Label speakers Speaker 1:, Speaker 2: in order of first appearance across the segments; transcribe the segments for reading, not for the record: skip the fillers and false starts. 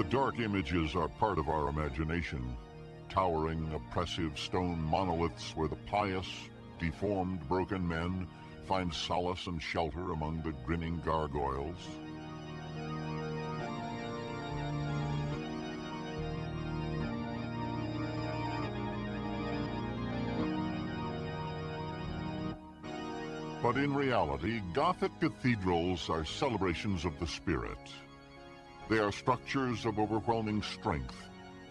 Speaker 1: dark images are part of our imagination. Towering, oppressive stone monoliths where the pious, deformed, broken men find solace and shelter among the grinning gargoyles. But in reality, Gothic cathedrals are celebrations of the spirit. They are structures of overwhelming strength,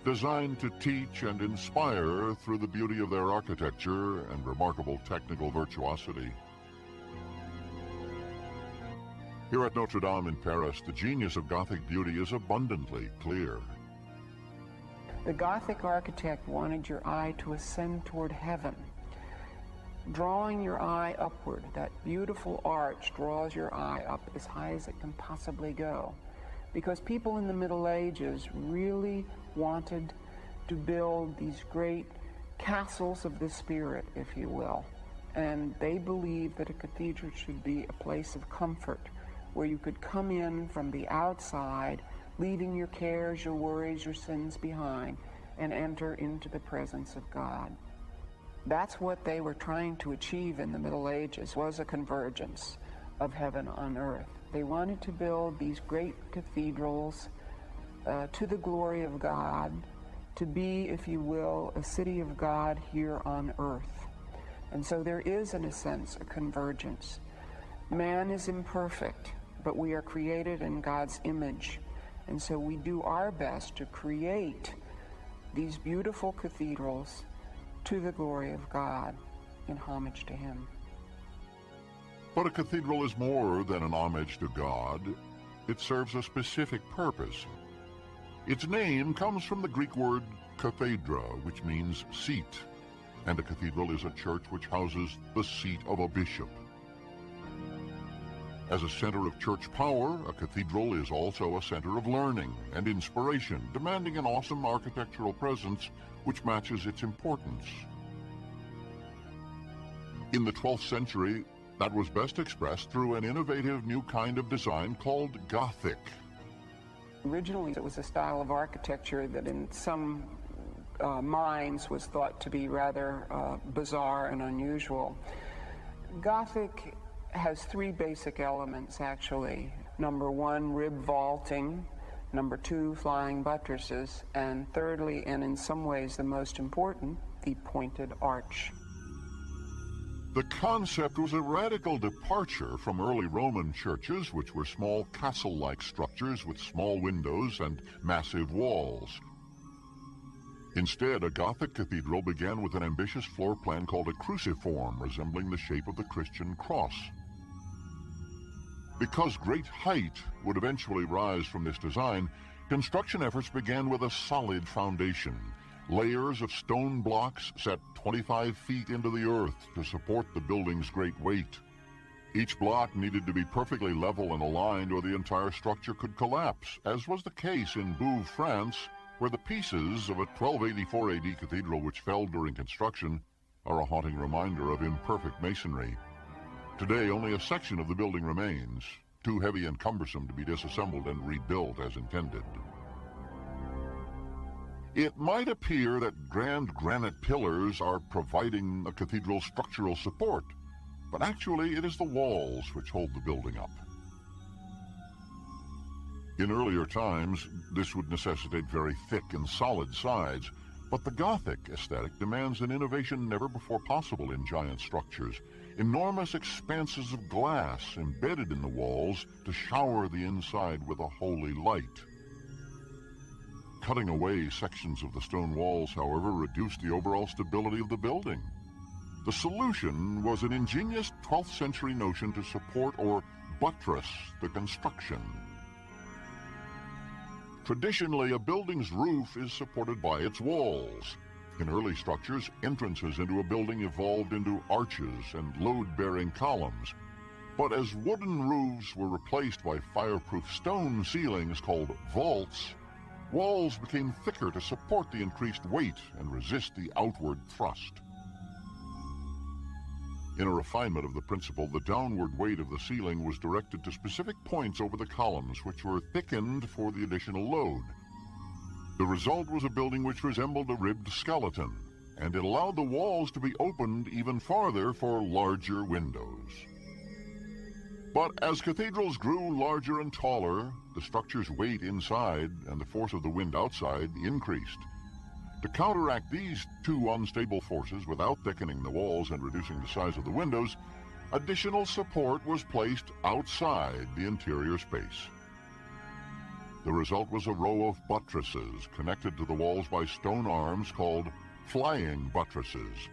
Speaker 1: designed to teach and inspire through the beauty of their architecture and remarkable technical virtuosity. Here at Notre Dame in Paris, the genius of Gothic beauty is abundantly clear.
Speaker 2: The Gothic architect wanted your eye to ascend toward heaven. Drawing your eye upward, that beautiful arch draws your eye up as high as it can possibly go. Because people in the Middle Ages really wanted to build these great castles of the spirit, if you will. And they believed that a cathedral should be a place of comfort, where you could come in from the outside, leaving your cares, your worries, your sins behind, and enter into the presence of God. That's what they were trying to achieve in the Middle Ages, was a convergence of heaven on earth. They wanted to build these great cathedrals to the glory of God, to be, if you will, a city of God here on earth. And so there is, in a sense, a convergence. Man is imperfect, but we are created in God's image. And so we do our best to create these beautiful cathedrals to the glory of God in homage to Him.
Speaker 1: But a cathedral is more than an homage to God. It serves a specific purpose. Its name comes from the Greek word cathedra, which means seat, and a cathedral is a church which houses the seat of a bishop. As a center of church power, a cathedral is also a center of learning and inspiration, demanding an awesome architectural presence which matches its importance. In the 12th century, that was best expressed through an innovative new kind of design called Gothic.
Speaker 2: Originally, it was a style of architecture that in some minds was thought to be rather bizarre and unusual. Gothic has three basic elements, actually. Number one, rib vaulting. Number two, flying buttresses. And thirdly, and in some ways the most important, the pointed arch.
Speaker 1: The concept was a radical departure from early Roman churches, which were small castle-like structures with small windows and massive walls. Instead, a Gothic cathedral began with an ambitious floor plan called a cruciform, resembling the shape of the Christian cross. Because great height would eventually rise from this design, construction efforts began with a solid foundation. Layers of stone blocks set 25 feet into the earth to support the building's great weight. Each block needed to be perfectly level and aligned or the entire structure could collapse, as was the case in Beauvais, France, where the pieces of a 1284 AD cathedral which fell during construction are a haunting reminder of imperfect masonry. Today, only a section of the building remains, too heavy and cumbersome to be disassembled and rebuilt as intended. It might appear that grand granite pillars are providing a cathedral's structural support, but actually it is the walls which hold the building up. In earlier times, this would necessitate very thick and solid sides, but the Gothic aesthetic demands an innovation never before possible in giant structures. Enormous expanses of glass embedded in the walls to shower the inside with a holy light. Cutting away sections of the stone walls, however, reduced the overall stability of the building. The solution was an ingenious 12th century notion to support or buttress the construction. Traditionally, a building's roof is supported by its walls. In early structures, entrances into a building evolved into arches and load-bearing columns. But as wooden roofs were replaced by fireproof stone ceilings called vaults, walls became thicker to support the increased weight and resist the outward thrust. In a refinement of the principle, the downward weight of the ceiling was directed to specific points over the columns, which were thickened for the additional load. The result was a building which resembled a ribbed skeleton, and it allowed the walls to be opened even farther for larger windows. But as cathedrals grew larger and taller, the structure's weight inside and the force of the wind outside increased. To counteract these two unstable forces without thickening the walls and reducing the size of the windows, additional support was placed outside the interior space. The result was a row of buttresses connected to the walls by stone arms called flying buttresses.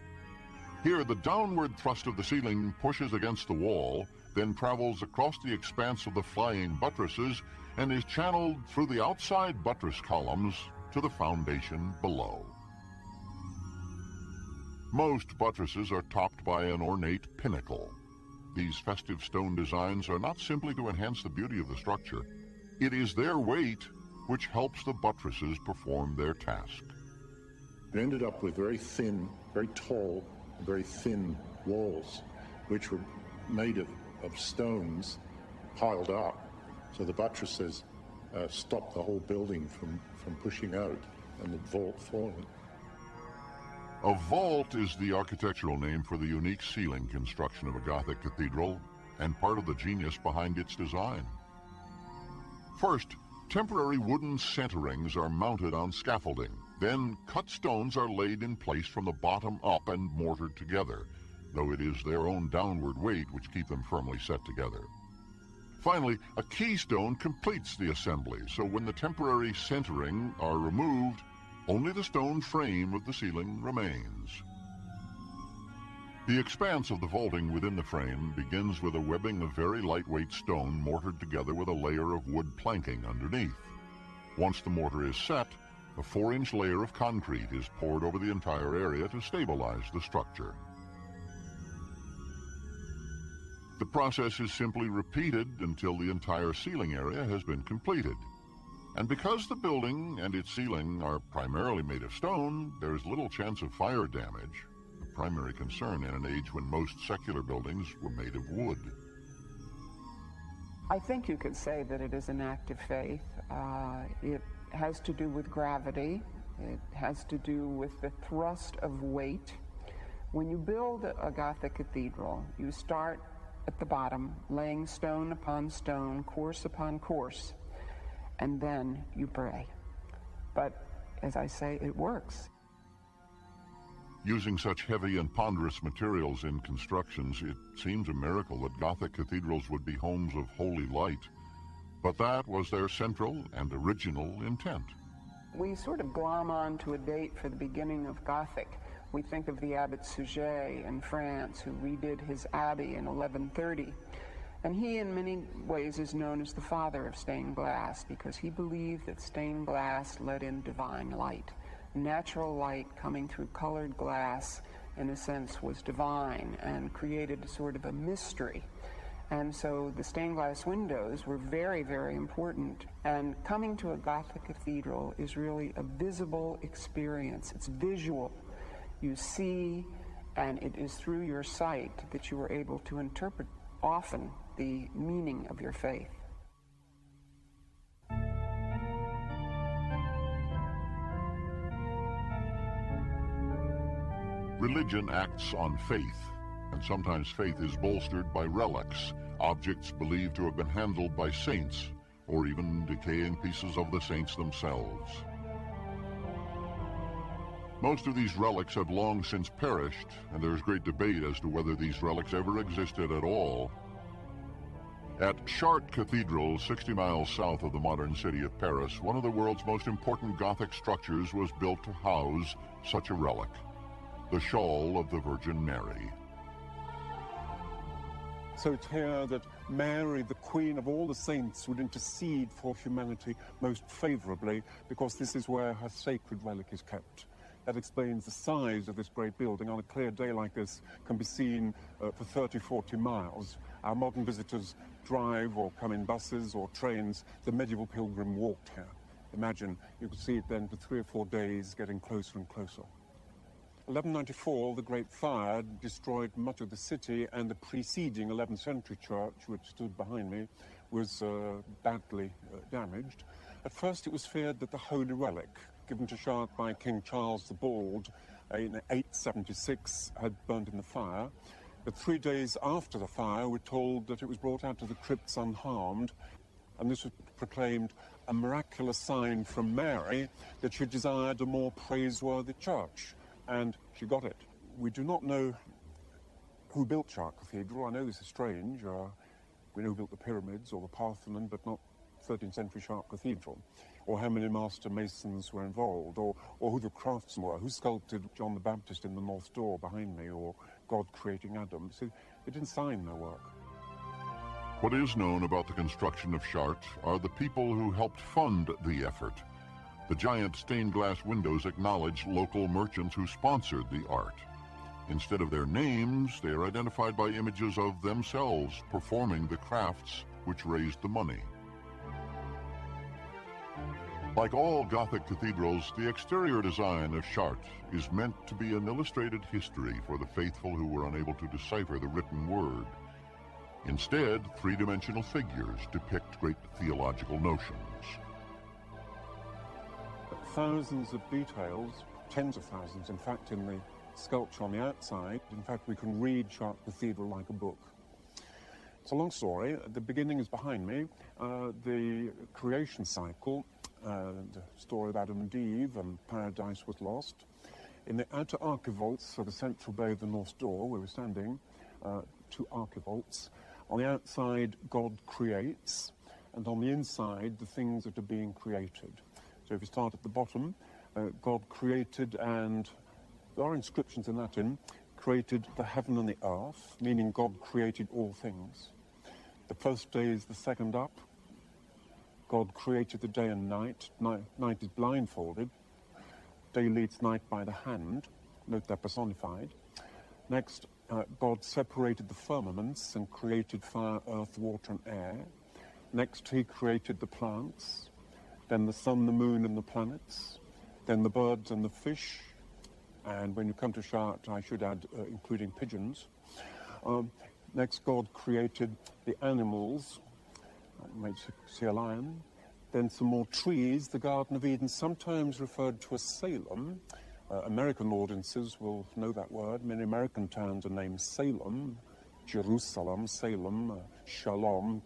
Speaker 1: Here, the downward thrust of the ceiling pushes against the wall, then travels across the expanse of the flying buttresses and is channeled through the outside buttress columns to the foundation below. Most buttresses are topped by an ornate pinnacle. These festive stone designs are not simply to enhance the beauty of the structure. It is their weight which helps the buttresses perform their task.
Speaker 3: We ended up with very thin, very tall, very thin walls, which were made of stones piled up. So the buttresses stopped the whole building from pushing out and the vault falling.
Speaker 1: A vault is the architectural name for the unique ceiling construction of a Gothic cathedral and part of the genius behind its design. First, temporary wooden centerings are mounted on scaffolding. Then cut stones are laid in place from the bottom up and mortared together, though it is their own downward weight which keep them firmly set together. Finally, a keystone completes the assembly, so when the temporary centering are removed, only the stone frame of the ceiling remains. The expanse of the vaulting within the frame begins with a webbing of very lightweight stone mortared together with a layer of wood planking underneath. Once the mortar is set, a 4-inch layer of concrete is poured over the entire area to stabilize the structure. The process is simply repeated until the entire ceiling area has been completed. And because the building and its ceiling are primarily made of stone, there is little chance of fire damage, a primary concern in an age when most secular buildings were made of wood.
Speaker 2: I think you could say that it is an act of faith. It has to do with gravity. It has to do with the thrust of weight. When you build a Gothic cathedral, you start at the bottom, laying stone upon stone, course upon course, and then you pray. But as I say, it works.
Speaker 1: Using such heavy and ponderous materials in constructions, it seems a miracle that Gothic cathedrals would be homes of holy light. But that was their central and original intent.
Speaker 2: We sort of glom on to a date for the beginning of Gothic. We think of the Abbot Suger in France, who redid his abbey in 1130. And he, in many ways, is known as the father of stained glass, because he believed that stained glass let in divine light. Natural light coming through colored glass, in a sense, was divine and created sort of a mystery. And so the stained glass windows were very, very important. And coming to a Gothic cathedral is really a visible experience. It's visual. You see, and it is through your sight that you are able to interpret often the meaning of your faith.
Speaker 1: Religion acts on faith, and sometimes faith is bolstered by relics, objects believed to have been handled by saints, or even decaying pieces of the saints themselves. Most of these relics have long since perished, and there is great debate as to whether these relics ever existed at all. At Chartres Cathedral, 60 miles south of the modern city of Paris, one of the world's most important Gothic structures was built to house such a relic, the shawl of the Virgin Mary.
Speaker 4: So it's here that Mary, the Queen of all the saints, would intercede for humanity most favorably, because this is where her sacred relic is kept. That explains the size of this great building. On a clear day like this, can be seen for 30, 40 miles. Our modern visitors drive or come in buses or trains. The medieval pilgrim walked here. Imagine, you could see it then for 3 or 4 days, getting closer and closer. 1194, the Great Fire destroyed much of the city, and the preceding 11th century church, which stood behind me, was badly damaged. At first it was feared that the holy relic given to Chartres by King Charles the Bald in 876, had burned in the fire. But 3 days after the fire, we're told that it was brought out of the crypts unharmed, and this was proclaimed a miraculous sign from Mary that she desired a more praiseworthy church, and she got it. We do not know who built Chartres Cathedral. I know this is strange. We know who built the pyramids or the Parthenon, but not 13th century Chartres Cathedral, or how many master masons were involved, or who the craftsmen were, who sculpted John the Baptist in the north door behind me, or God creating Adam. So they didn't sign their work.
Speaker 1: What is known about the construction of Chartres are the people who helped fund the effort. The giant stained glass windows acknowledge local merchants who sponsored the art. Instead of their names, they are identified by images of themselves performing the crafts which raised the money. Like all Gothic cathedrals, the exterior design of Chartres is meant to be an illustrated history for the faithful who were unable to decipher the written word. Instead, three-dimensional figures depict great theological notions.
Speaker 4: Thousands of details, tens of thousands, in fact, in the sculpture on the outside. In fact, we can read Chartres Cathedral like a book. It's a long story. The beginning is behind me. The creation cycle, the story of Adam and Eve, and paradise was lost. In the outer archivolts of the central bay of the north door, where we're standing, 2 archivolts. On the outside, God creates, and on the inside, the things that are being created. So if you start at the bottom, God created, and there are inscriptions in Latin, created the heaven and the earth, meaning God created all things. The first day is the second up. God created the day and night. Night is blindfolded. Day leads night by the hand. Note they're personified. Next, God separated the firmaments and created fire, earth, water, and air. Next, he created the plants, then the sun, the moon, and the planets, then the birds and the fish, and when you come to Chartres, I should add, including pigeons. Next, God created the animals. You might see a lion. Then some more trees, the Garden of Eden, sometimes referred to as Salem. American audiences will know that word. Many American towns are named Salem, Jerusalem, Salem, Shalom.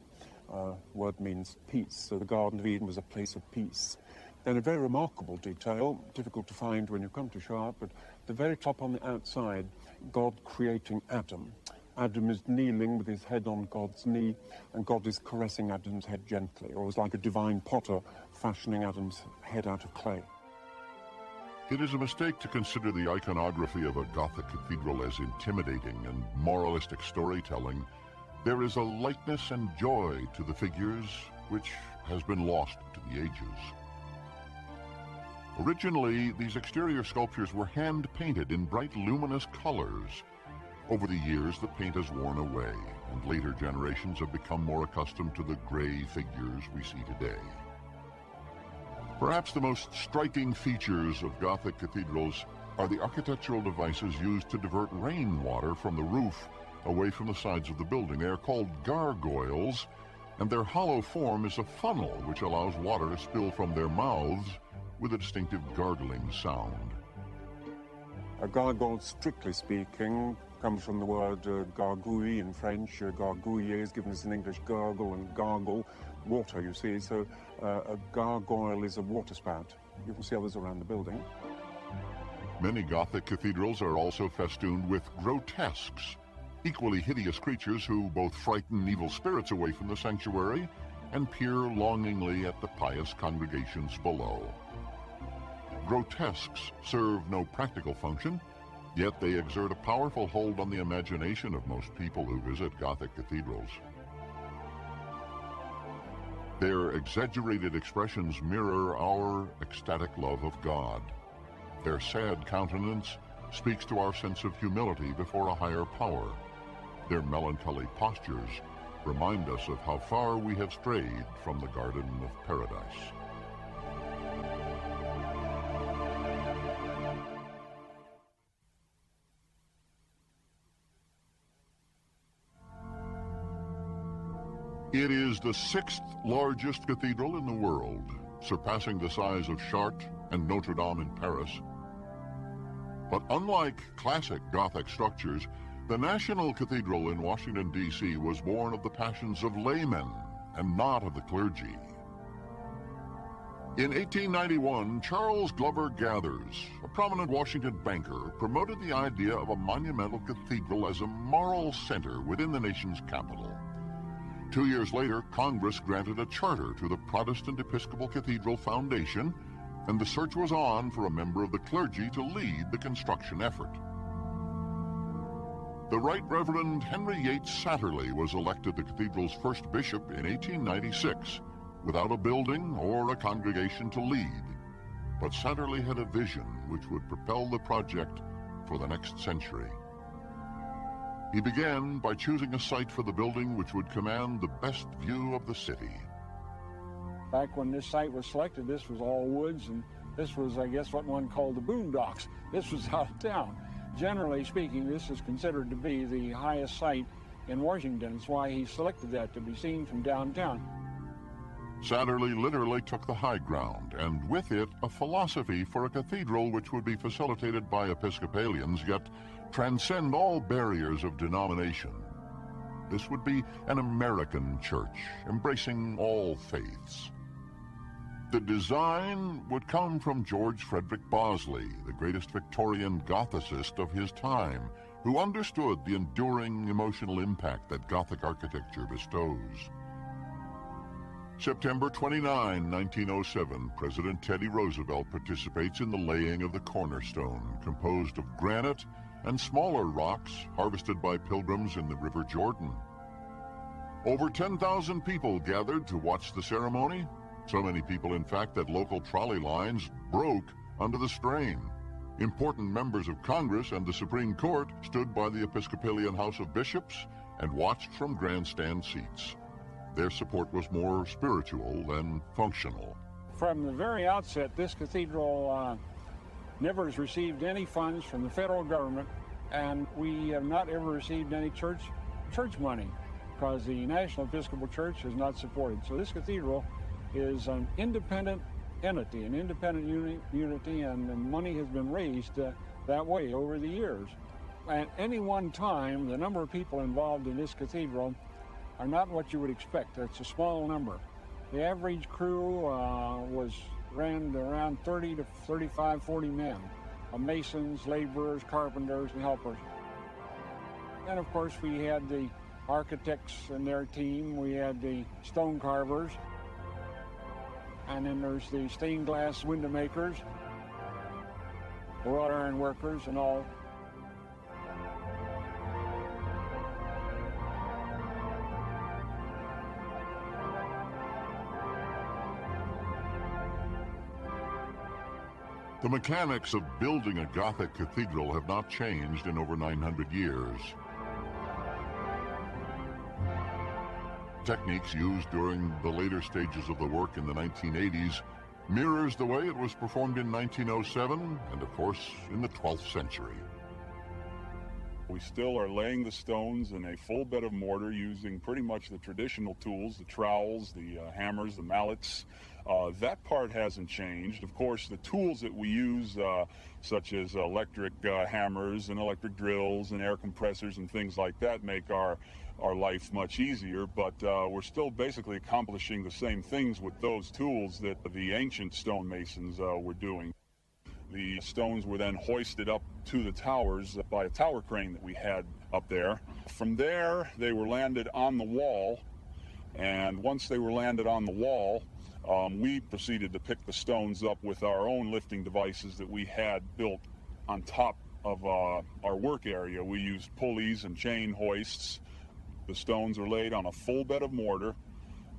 Speaker 4: Word means peace. So the Garden of Eden was a place of peace. Then a very remarkable detail, difficult to find when you come to Chartres, but the very top on the outside, God creating Adam. Adam is kneeling with his head on God's knee, and God is caressing Adam's head gently, or it's like a divine potter fashioning Adam's head out of clay.
Speaker 1: It is a mistake to consider the iconography of a Gothic cathedral as intimidating and moralistic storytelling. There is a lightness and joy to the figures which has been lost to the ages. Originally, these exterior sculptures were hand-painted in bright luminous colors. Over the years, the paint has worn away, and later generations have become more accustomed to the gray figures we see today. Perhaps the most striking features of Gothic cathedrals are the architectural devices used to divert rainwater from the roof away from the sides of the building. They are called gargoyles, and their hollow form is a funnel which allows water to spill from their mouths with a distinctive gargling sound.
Speaker 4: A gargoyle, strictly speaking, comes from the word gargouille in French. Gargouiller is given as in English gurgle and gargle, water, you see. So a gargoyle is a waterspout. You can see others around the building.
Speaker 1: Many Gothic cathedrals are also festooned with grotesques, equally hideous creatures who both frighten evil spirits away from the sanctuary and peer longingly at the pious congregations below. Grotesques serve no practical function, yet they exert a powerful hold on the imagination of most people who visit Gothic cathedrals. Their exaggerated expressions mirror our ecstatic love of God. Their sad countenance speaks to our sense of humility before a higher power. Their melancholy postures remind us of how far we have strayed from the Garden of Paradise. It is the 6th largest cathedral in the world, surpassing the size of Chartres and Notre Dame in Paris. But unlike classic Gothic structures, the National Cathedral in Washington, D.C. was born of the passions of laymen and not of the clergy. In 1891, Charles Glover Gathers, a prominent Washington banker, promoted the idea of a monumental cathedral as a moral center within the nation's capital. 2 years later, Congress granted a charter to the Protestant Episcopal Cathedral Foundation, and the search was on for a member of the clergy to lead the construction effort. The Right Reverend Henry Yates Satterley was elected the cathedral's first bishop in 1896, without a building or a congregation to lead. But Satterley had a vision which would propel the project for the next century. He began by choosing a site for the building which would command the best view of the city.
Speaker 5: Back when this site was selected, this was all woods, and this was, I guess, what one called the boondocks. This was out of town. Generally speaking, this is considered to be the highest site in Washington. That's why he selected that, to be seen from downtown.
Speaker 1: Satterley literally took the high ground, and with it, a philosophy for a cathedral which would be facilitated by Episcopalians, yet transcend all barriers of denomination. This would be an American church, embracing all faiths. The design would come from George Frederick Bosley, the greatest Victorian Gothicist of his time, who understood the enduring emotional impact that Gothic architecture bestows. September 29, 1907, President Teddy Roosevelt participates in the laying of the cornerstone, composed of granite and smaller rocks harvested by pilgrims in the River Jordan. Over 10,000 people gathered to watch the ceremony, so many people, in fact, that local trolley lines broke under the strain. Important members of Congress and the Supreme Court stood by the Episcopalian House of Bishops and watched from grandstand seats. Their support was more spiritual than functional.
Speaker 5: From the very outset, this cathedral never has received any funds from the federal government, and we have not ever received any church money, because the National Episcopal Church has not supported. So this cathedral is an independent entity, an independent unity, and the money has been raised that way over the years. At any one time, the number of people involved in this cathedral are not what you would expect. It's a small number. The average crew ran around 30 to 35, 40 men, masons, laborers, carpenters, and helpers. And of course, we had the architects and their team. We had the stone carvers. And then there's the stained glass window makers, the wrought iron workers, and all.
Speaker 1: The mechanics of building a Gothic cathedral have not changed in over 900 years. Techniques used during the later stages of the work in the 1980s mirrors the way it was performed in 1907 and, of course, in the 12th century.
Speaker 6: We still are laying the stones in a full bed of mortar using pretty much the traditional tools, the trowels, the hammers, the mallets. That part hasn't changed. Of course, the tools that we use, such as electric hammers and electric drills and air compressors and things like that, make our life much easier, but we're still basically accomplishing the same things with those tools that the ancient stonemasons were doing. The stones were then hoisted up to the towers by a tower crane that we had up there. From there, they were landed on the wall, and once they were landed on the wall, we proceeded to pick the stones up with our own lifting devices that we had built on top of our work area. We used pulleys and chain hoists. The stones are laid on a full bed of mortar,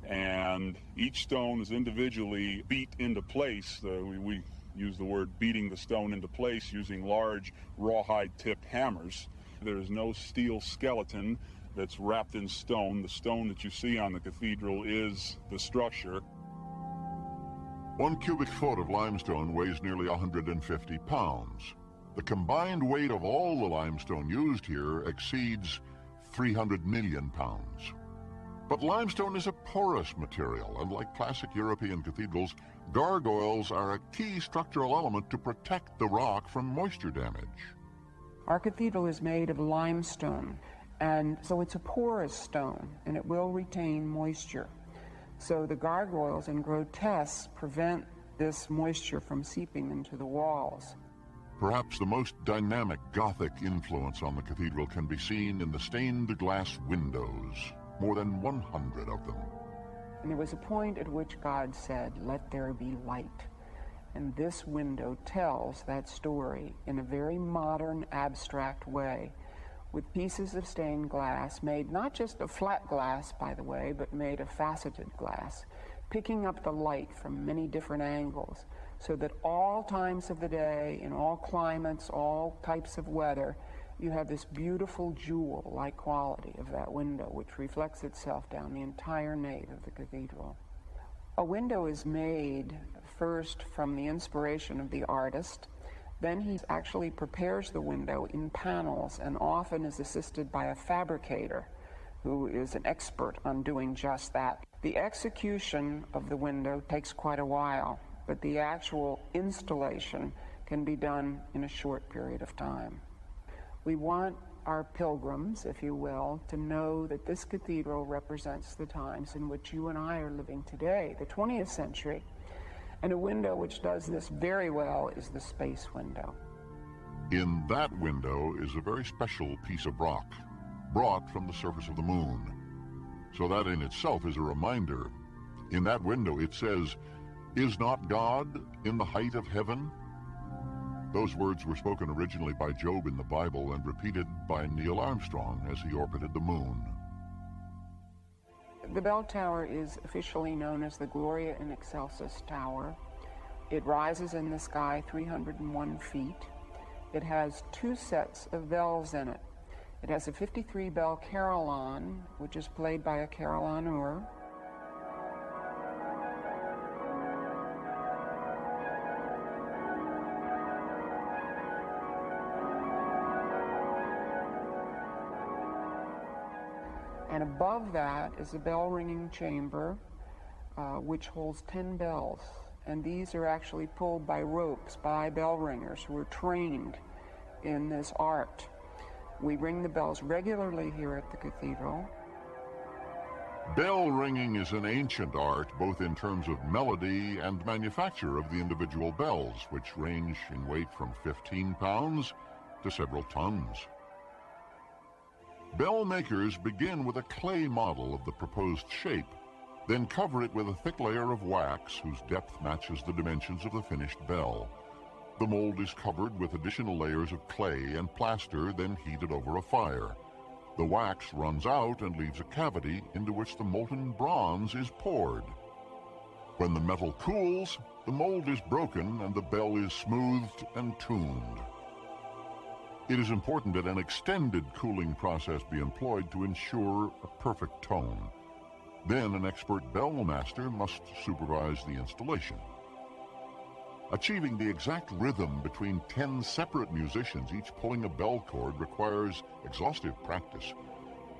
Speaker 6: and each stone is individually beat into place. We use the word beating the stone into place using large rawhide-tipped hammers. There's no steel skeleton that's wrapped in stone. The stone that you see on the cathedral is the structure.
Speaker 1: 1 cubic foot of limestone weighs nearly 150 pounds. The combined weight of all the limestone used here exceeds 300 million pounds. But limestone is a porous material, and like classic European cathedrals, gargoyles are a key structural element to protect the rock from moisture damage.
Speaker 2: Our cathedral is made of limestone, and so it's a porous stone, and it will retain moisture. So the gargoyles and grotesques prevent this moisture from seeping into the walls.
Speaker 1: Perhaps the most dynamic Gothic influence on the cathedral can be seen in the stained glass windows, more than 100 of them.
Speaker 2: And there was a point at which God said, "Let there be light." And this window tells that story in a very modern, abstract way, with pieces of stained glass made not just of flat glass, by the way, but made of faceted glass, picking up the light from many different angles, so that all times of the day, in all climates, all types of weather, you have this beautiful jewel-like quality of that window, which reflects itself down the entire nave of the cathedral. A window is made first from the inspiration of the artist. Then he actually prepares the window in panels and often is assisted by a fabricator who is an expert on doing just that. The execution of the window takes quite a while, but the actual installation can be done in a short period of time. We want our pilgrims, if you will, to know that this cathedral represents the times in which you and I are living today, the 20th century. And a window which does this very well is the space window.
Speaker 1: In that window is a very special piece of rock, brought from the surface of the moon. So that in itself is a reminder. In that window it says, "Is not God in the height of heaven?" Those words were spoken originally by Job in the Bible and repeated by Neil Armstrong as he orbited the moon.
Speaker 2: The bell tower is officially known as the Gloria in Excelsis Tower. It rises in the sky 301 feet. It has 2 sets of bells in it. It has a 53-bell carillon, which is played by a carillonneur. And above that is a bell-ringing chamber, which holds 10 bells. And these are actually pulled by ropes by bell ringers who are trained in this art. We ring the bells regularly here at the cathedral.
Speaker 1: Bell ringing is an ancient art, both in terms of melody and manufacture of the individual bells, which range in weight from 15 pounds to several tons. Bell makers begin with a clay model of the proposed shape, then cover it with a thick layer of wax whose depth matches the dimensions of the finished bell. The mold is covered with additional layers of clay and plaster, then heated over a fire. The wax runs out and leaves a cavity into which the molten bronze is poured. When the metal cools, the mold is broken and the bell is smoothed and tuned. It is important that an extended cooling process be employed to ensure a perfect tone. Then an expert bell master must supervise the installation. Achieving the exact rhythm between 10 separate musicians, each pulling a bell cord, requires exhaustive practice.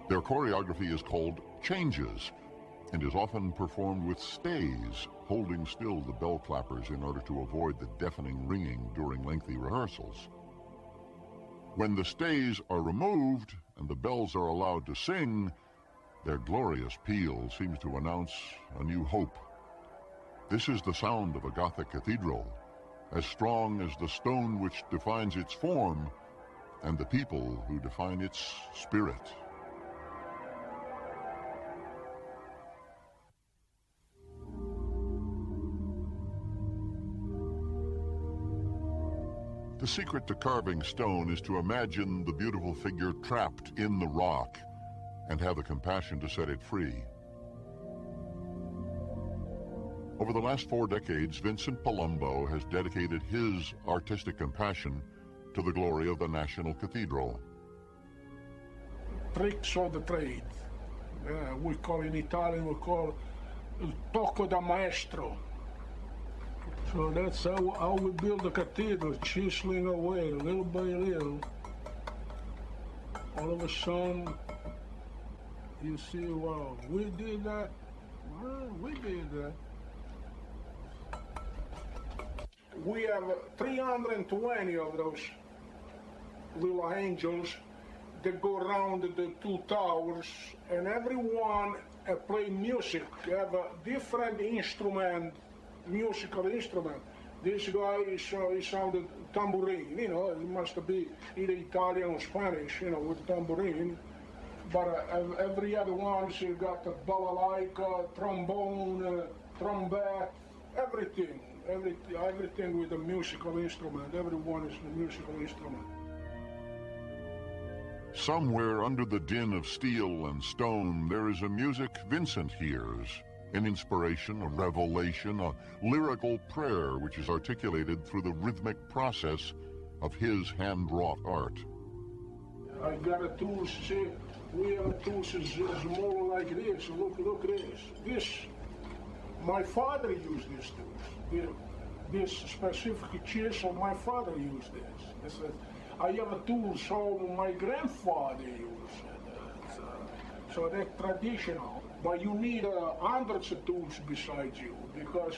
Speaker 1: Their choreography is called changes and is often performed with stays, holding still the bell clappers in order to avoid the deafening ringing during lengthy rehearsals. When the stays are removed and the bells are allowed to sing, their glorious peal seems to announce a new hope. This is the sound of a Gothic cathedral, as strong as the stone which defines its form and the people who define its spirit. The secret to carving stone is to imagine the beautiful figure trapped in the rock and have the compassion to set it free. Over the last 4 decades, Vincent Palumbo has dedicated his artistic compassion to the glory of the National Cathedral.
Speaker 7: Tricks of the trade. We call in Italian, we call il tocco da maestro. So that's how we build the cathedral, chiseling away little by little. All of a sudden, You see, well, we did that. Well, we did that. We have 320 of those little angels that go around the two towers, and everyone play music. They have a different instrument, musical instrument. This guy he sounded tambourine, you know, it must be either Italian or Spanish, you know, with tambourine. But every other one, she got a balalaika, trombone, trumpet, everything with a musical instrument. Everyone is a musical instrument.
Speaker 1: Somewhere under the din of steel and stone, there is a music Vincent hears, an inspiration, a revelation, a lyrical prayer which is articulated through the rhythmic process of his hand-wrought art.
Speaker 7: I got a tool, see, we have a tool is more like this. Look at this. This, my father used this tool. This specific chisel, my father used this. I have a tool, so my grandfather used it. So that's traditional. But you need hundreds of tools besides you, because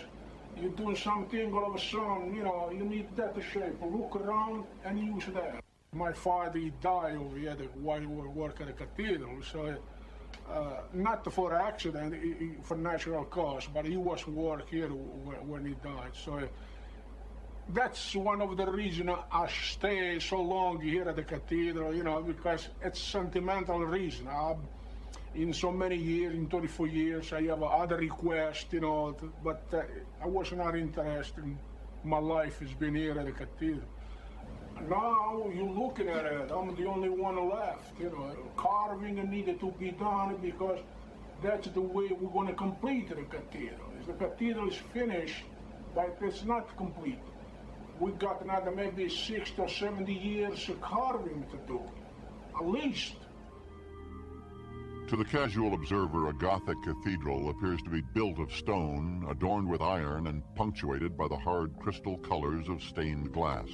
Speaker 7: you're doing something all of a sudden, you know, you need that shape. Look around and use that. My father, he died over here while he was working at the cathedral, so not for accident, for natural cause, but he was work here when he died. So that's one of the reasons I stay so long here at the cathedral, you know, because it's sentimental reason. In so many years, in 34 years, I have other requests, you know, but I was not interested. My life has been here at the cathedral. Now you're looking at it, I'm the only one left, you know. Carving needed to be done because that's the way we're going to complete the cathedral. The cathedral is finished, but it's not complete. We got another maybe 60 or 70 years of carving to do, at least.
Speaker 1: To the casual observer, a Gothic cathedral appears to be built of stone, adorned with iron, and punctuated by the hard crystal colors of stained glass.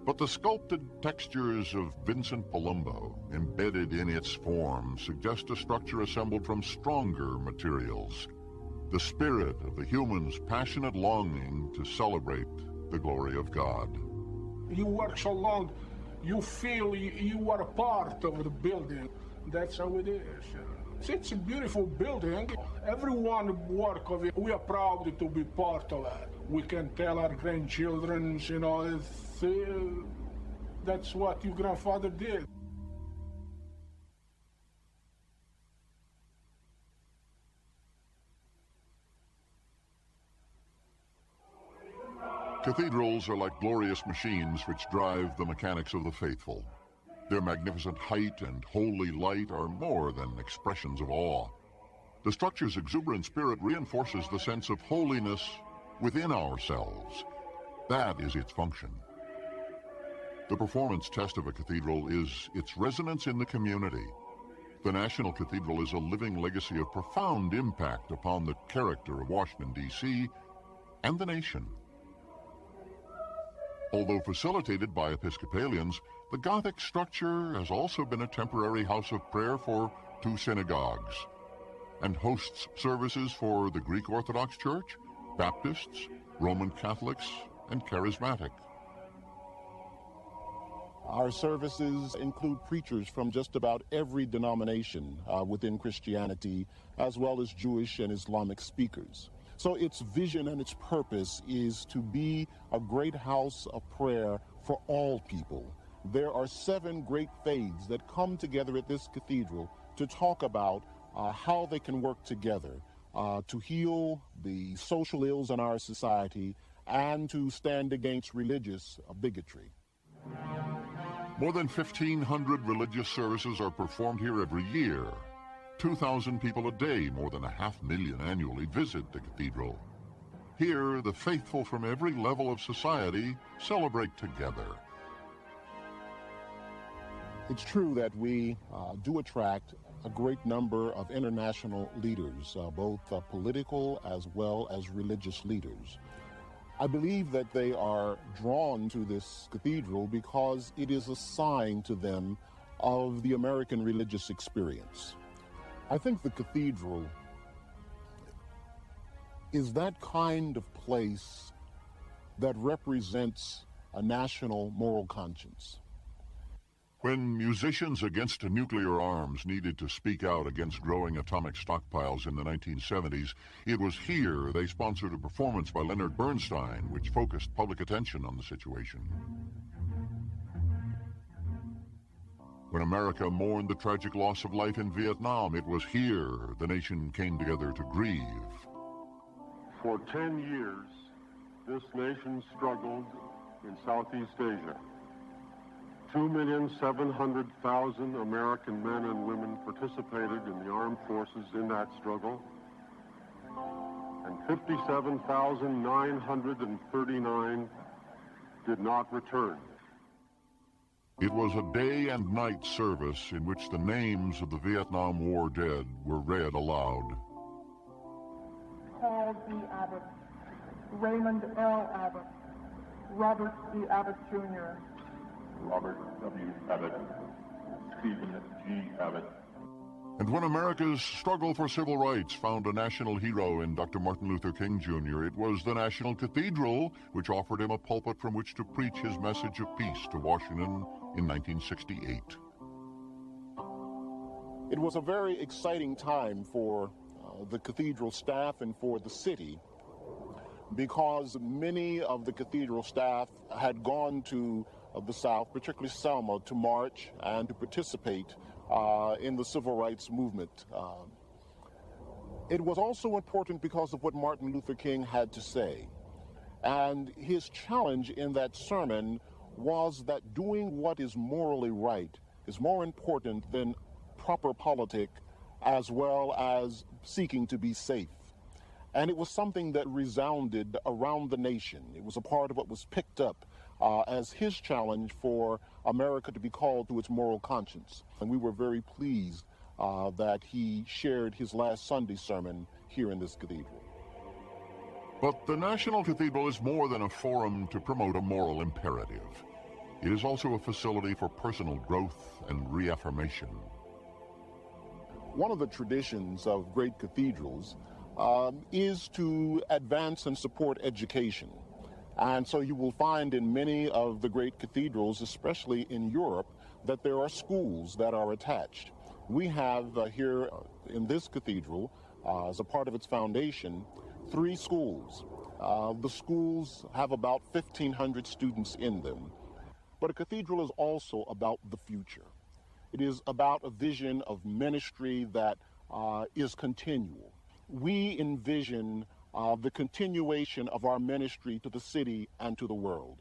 Speaker 1: But the sculpted textures of Vincent Palumbo, embedded in its form, suggest a structure assembled from stronger materials. The spirit of the human's passionate longing to celebrate the glory of God.
Speaker 7: You work so long, you feel you are a part of the building. That's how it is. It's a beautiful building. Everyone work of it. We are proud to be part of it. We can tell our grandchildren, you know, that's what your grandfather did.
Speaker 1: Cathedrals are like glorious machines which drive the mechanics of the faithful. Their magnificent height and holy light are more than expressions of awe. The structure's exuberant spirit reinforces the sense of holiness within ourselves. That is its function. The performance test of a cathedral is its resonance in the community. The National Cathedral is a living legacy of profound impact upon the character of Washington, D.C. and the nation. Although facilitated by Episcopalians, the Gothic structure has also been a temporary house of prayer for 2 synagogues and hosts services for the Greek Orthodox Church, Baptists, Roman Catholics, and Charismatic.
Speaker 8: Our services include preachers from just about every denomination within Christianity, as well as Jewish and Islamic speakers. So its vision and its purpose is to be a great house of prayer for all people. There are 7 great faiths that come together at this cathedral to talk about how they can work together to heal the social ills in our society and to stand against religious bigotry.
Speaker 1: More than 1,500 religious services are performed here every year. 2,000 people a day, more than 500,000 annually, visit the cathedral. Here, the faithful from every level of society celebrate together.
Speaker 8: It's true that we do attract a great number of international leaders, both political as well as religious leaders. I believe that they are drawn to this cathedral because it is a sign to them of the American religious experience. I think the cathedral is that kind of place that represents a national moral conscience.
Speaker 1: When musicians against nuclear arms needed to speak out against growing atomic stockpiles in the 1970s, it was here they sponsored a performance by Leonard Bernstein, which focused public attention on the situation. When America mourned the tragic loss of life in Vietnam, it was here the nation came together to grieve.
Speaker 9: For 10 years, this nation struggled in Southeast Asia. 2,700,000 American men and women participated in the armed forces in that struggle, and 57,939 did not return.
Speaker 1: It was a day and night service in which the names of the Vietnam War dead were read aloud.
Speaker 10: Paul D. Abbott, Raymond L. Abbott, Robert D. Abbott Jr.,
Speaker 9: Robert W. Abbott, Stephen G. Abbott.
Speaker 1: And when America's struggle for civil rights found a national hero in Dr. Martin Luther King Jr., it was the National Cathedral which offered him a pulpit from which to preach his message of peace to Washington in 1968.
Speaker 8: It was a very exciting time for the cathedral staff and for the city, because many of the cathedral staff had gone to the South, particularly Selma, to march and to participate in the civil rights movement. It was also important because of what Martin Luther King had to say. And his challenge in that sermon was that doing what is morally right is more important than proper politic, as well as seeking to be safe. And it was something that resounded around the nation. It was a part of what was picked up as his challenge for America to be called to its moral conscience. And we were very pleased that he shared his last Sunday sermon here in this cathedral.
Speaker 1: But the National Cathedral is more than a forum to promote a moral imperative. It is also a facility for personal growth and reaffirmation.
Speaker 8: One of the traditions of great cathedrals is to advance and support education. And so you will find in many of the great cathedrals, especially in Europe, that there are schools that are attached. We have here in this cathedral, as a part of its foundation, 3 schools. The schools have about 1,500 students in them. But a cathedral is also about the future. It is about a vision of ministry that is continual. We envision the continuation of our ministry to the city and to the world.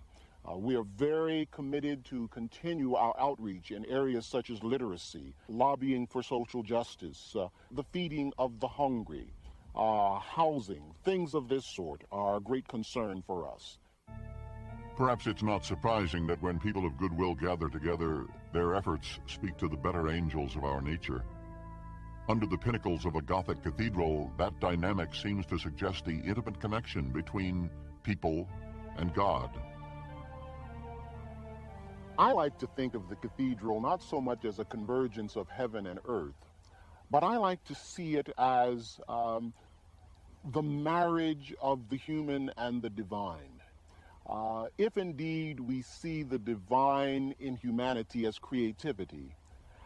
Speaker 8: We are very committed to continue our outreach in areas such as literacy, lobbying for social justice, the feeding of the hungry, housing. Things of this sort are a great concern for us.
Speaker 1: Perhaps it's not surprising that when people of goodwill gather together, their efforts speak to the better angels of our nature. Under the pinnacles of a Gothic cathedral, that dynamic seems to suggest the intimate connection between people and God.
Speaker 8: I like to think of the cathedral not so much as a convergence of heaven and earth, but I like to see it as the marriage of the human and the divine. If indeed we see the divine in humanity as creativity.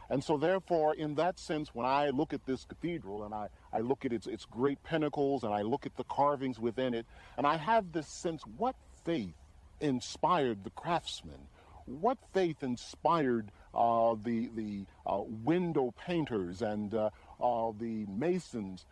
Speaker 8: And so therefore, in that sense, when I look at this cathedral and I look at its great pinnacles and I look at the carvings within it, and I have this sense, what faith inspired the craftsmen? What faith inspired the window painters and the masons?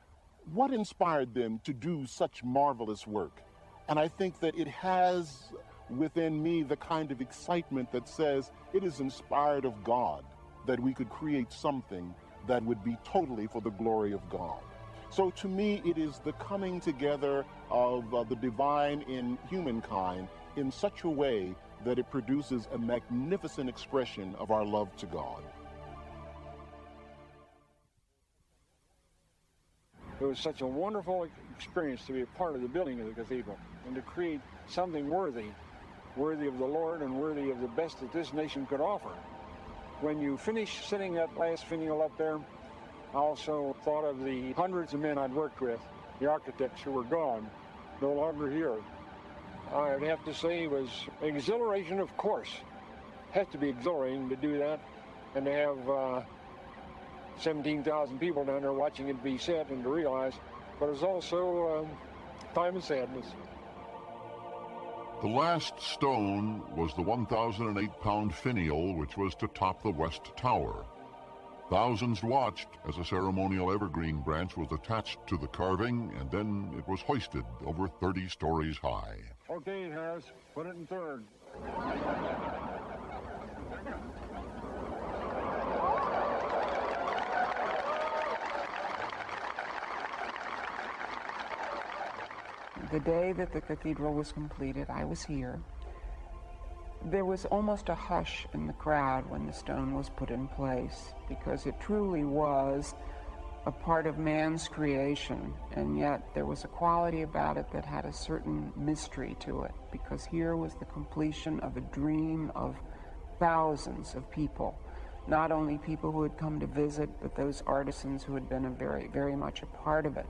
Speaker 8: What inspired them to do such marvelous work? And I think that it has within me the kind of excitement that says it is inspired of God, that we could create something that would be totally for the glory of God. So to me, it is the coming together of the divine in humankind in such a way that it produces a magnificent expression of our love to God.
Speaker 5: It was such a wonderful experience to be a part of the building of the cathedral and to create something worthy of the Lord and worthy of the best that this nation could offer. When you finish sitting that last finial up there, I also thought of the hundreds of men I'd worked with, the architects who were gone, no longer here. I'd have to say it was exhilaration, of course. Has to be exhilarating to do that and to have 17,000 people down there watching it be set and to realize, but it's also a time of sadness.
Speaker 1: The last stone was the 1,008-pound finial, which was to top the west tower. Thousands watched as a ceremonial evergreen branch was attached to the carving, and then it was hoisted over 30 stories high.
Speaker 5: Okay, Harris, put it in third.
Speaker 2: The day that the cathedral was completed, I was here. There was almost a hush in the crowd when the stone was put in place, because it truly was a part of man's creation, and yet there was a quality about it that had a certain mystery to it, because here was the completion of a dream of thousands of people, not only people who had come to visit, but those artisans who had been very much a part of it.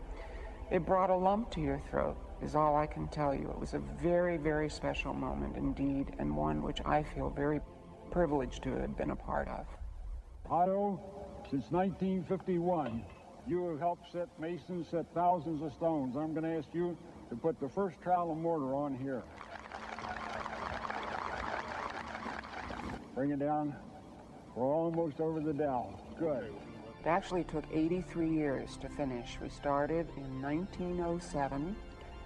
Speaker 2: It brought a lump to your throat, is all I can tell you. It was a very special moment indeed, and one which I feel very privileged to have been a part of.
Speaker 5: Otto, since 1951, you have helped masons set thousands of stones. I'm going to ask you to put the first trowel of mortar on here. Bring it down. We're almost over the dowel. Good.
Speaker 2: It actually took 83 years to finish. We started in 1907,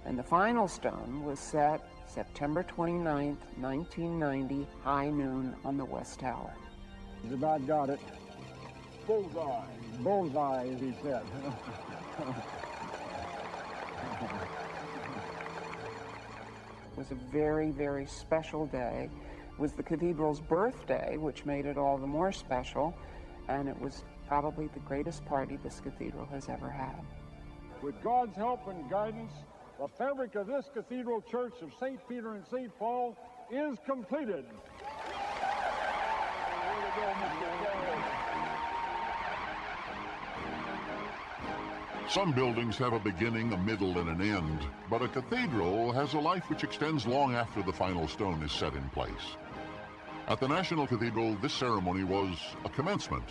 Speaker 2: and the final stone was set September 29th, 1990, high noon on the West Tower.
Speaker 5: He's about got it. Bullseye. Bullseye, as he said.
Speaker 2: It was a very special day. It was the cathedral's birthday, which made it all the more special, and it was probably the greatest party this cathedral has ever had.
Speaker 5: With God's help and guidance, the fabric of this cathedral church of St. Peter and St. Paul is completed.
Speaker 1: Some buildings have a beginning, a middle, and an end, but a cathedral has a life which extends long after the final stone is set in place. At the National Cathedral, this ceremony was a commencement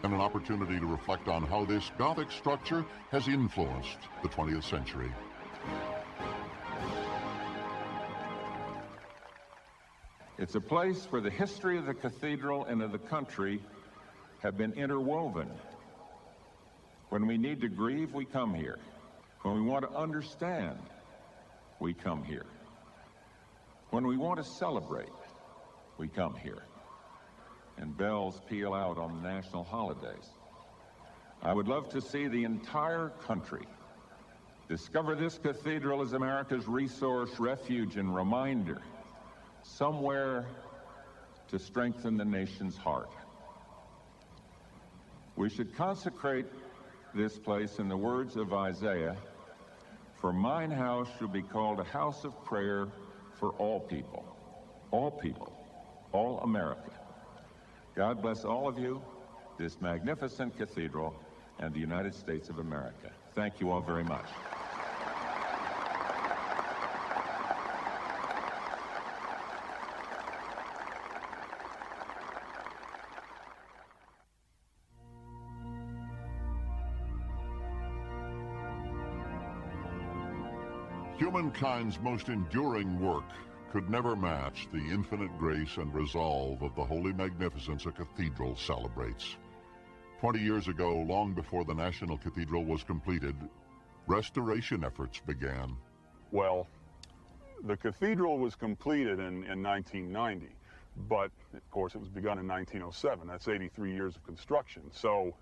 Speaker 1: and an opportunity to reflect on how this Gothic structure has influenced the 20th century.
Speaker 11: It's a place where the history of the cathedral and of the country have been interwoven. When we need to grieve, we come here. When we want to understand, we come here. When we want to celebrate, we come here. And bells peal out on the national holidays. I would love to see the entire country discover this cathedral as America's resource, refuge, and reminder, somewhere to strengthen the nation's heart. We should consecrate this place in the words of Isaiah, "For mine house shall be called a house of prayer for all people, all America." God bless all of you, this magnificent cathedral, and the United States of America. Thank you all very much.
Speaker 1: Humankind's most enduring work could never match the infinite grace and resolve of the holy magnificence a cathedral celebrates. 20 years ago, long before the National Cathedral was completed, restoration efforts began.
Speaker 6: Well, the cathedral was completed in 1990, but of course it was begun in 1907. That's 83 years of construction. So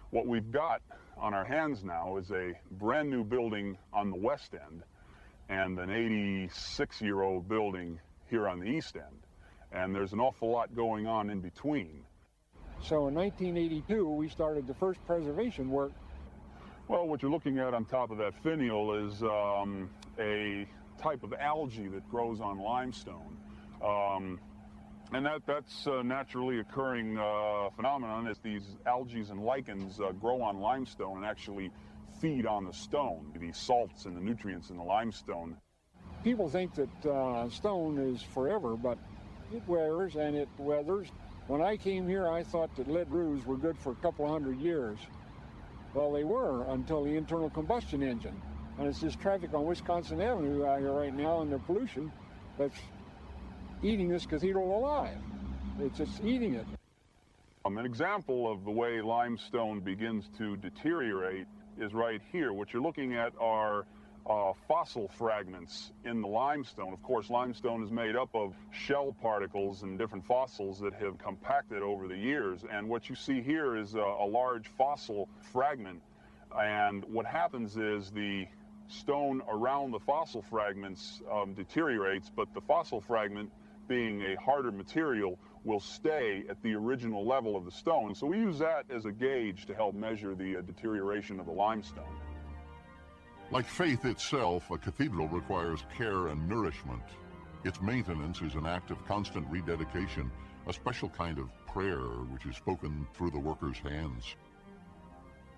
Speaker 6: what we've got on our hands now is a brand new building on the west end and an 86-year-old building here on the east end. And there's an awful lot going on in between.
Speaker 5: So in 1982, we started the first preservation work.
Speaker 6: Well, what you're looking at on top of that finial is a type of algae that grows on limestone. And that's a naturally occurring phenomenon as these algae and lichens grow on limestone and actually feed on the stone, the salts and the nutrients in the limestone.
Speaker 5: People think that stone is forever, but it wears and it weathers. When I came here, I thought that lead roofs were good for a couple of 100 years. Well, they were until the internal combustion engine. And it's this traffic on Wisconsin Avenue out here right now and the pollution that's eating this cathedral alive. It's just eating it.
Speaker 6: An example of the way limestone begins to deteriorate is right here. What you're looking at are fossil fragments in the limestone. Of course, limestone is made up of shell particles and different fossils that have compacted over the years. And what you see here is a large fossil fragment. And what happens is the stone around the fossil fragments deteriorates, but the fossil fragment, being a harder material, will stay at the original level of the stone. So we use that as a gauge to help measure the deterioration of the limestone.
Speaker 1: Like faith itself, a cathedral requires care and nourishment. Its maintenance is an act of constant rededication, a special kind of prayer which is spoken through the workers' hands.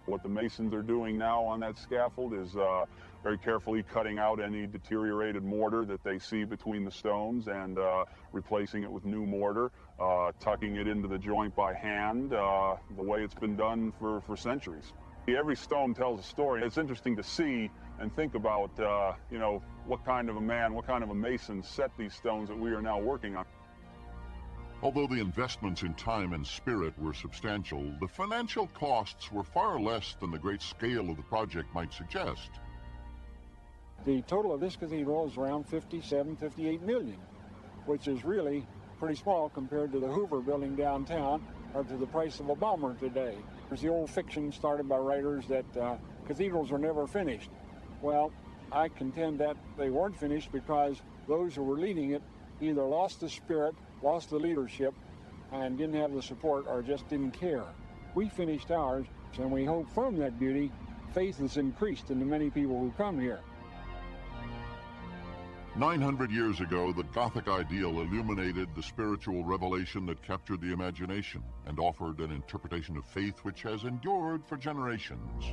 Speaker 6: What the masons are doing now on that scaffold is very carefully cutting out any deteriorated mortar that they see between the stones and replacing it with new mortar, tucking it into the joint by hand, the way it's been done for centuries. Every stone tells a story. It's interesting to see and think about, you know, what kind of a man, what kind of a mason set these stones that we are now working on.
Speaker 1: Although the investments in time and spirit were substantial, the financial costs were far less than the great scale of the project might suggest.
Speaker 5: The total of this cathedral is around 57, 58 million, which is really pretty small compared to the Hoover building downtown or to the price of a bomber today. There's the old fiction started by writers that cathedrals are never finished. Well, I contend that they weren't finished because those who were leading it either lost the spirit, lost the leadership, and didn't have the support or just didn't care. We finished ours, and we hope from that beauty, faith is increased in the many people who come here.
Speaker 1: 900 years ago, the Gothic ideal illuminated the spiritual revelation that captured the imagination and offered an interpretation of faith which has endured for generations.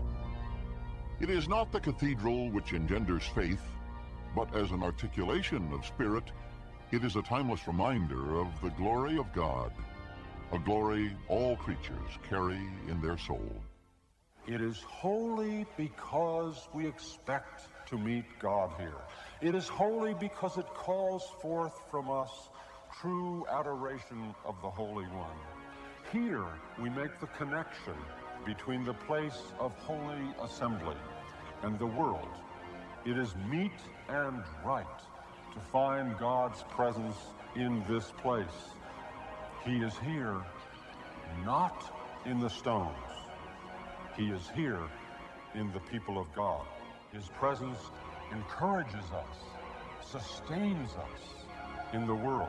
Speaker 1: It is not the cathedral which engenders faith, but as an articulation of spirit, it is a timeless reminder of the glory of God, a glory all creatures carry in their soul.
Speaker 9: It is holy because we expect to meet God here. It is holy because it calls forth from us true adoration of the Holy One. Here we make the connection between the place of holy assembly and the world. It is meet and right to find God's presence in this place. He is here, not in the stones. He is here in the people of God. His presence encourages us, sustains us in the world.